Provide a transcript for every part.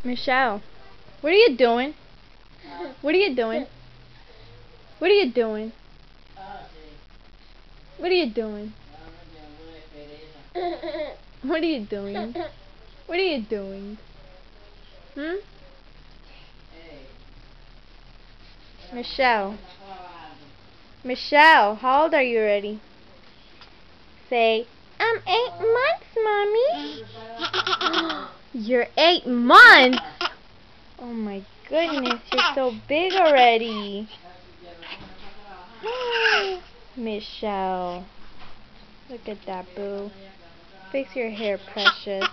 Michelle, what are you doing? What are you doing? What are you doing? What are you doing? What are you doing? What are you doing? Hmm? Michelle. Michelle, how old are you already? Say, I'm 8 months, Mommy. You're 8 months? Oh my goodness, you're so big already. Michelle. Look at that, boo. Fix your hair, precious.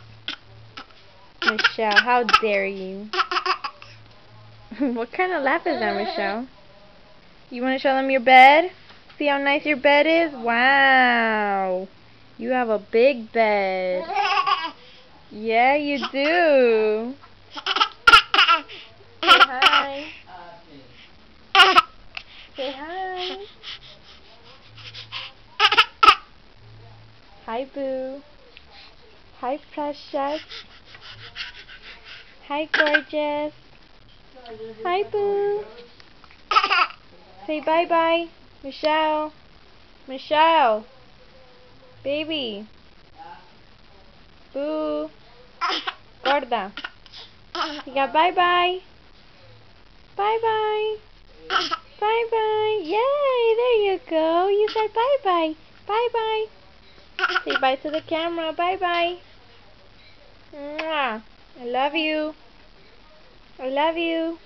Michelle, how dare you? What kind of laugh is that, Michelle? You want to show them your bed? See how nice your bed is? Wow. You have a big bed. Yeah, you do. Say hi. Say hi. Hi, boo. Hi, precious. Hi, gorgeous. Hi, boo. Say bye-bye. Michelle. Michelle. Baby. Boo. Gorda. You got bye-bye. Bye-bye. Bye-bye. Yay, there you go. You said bye-bye. Bye-bye. Say bye to the camera. Bye-bye. Mwah. I love you. I love you.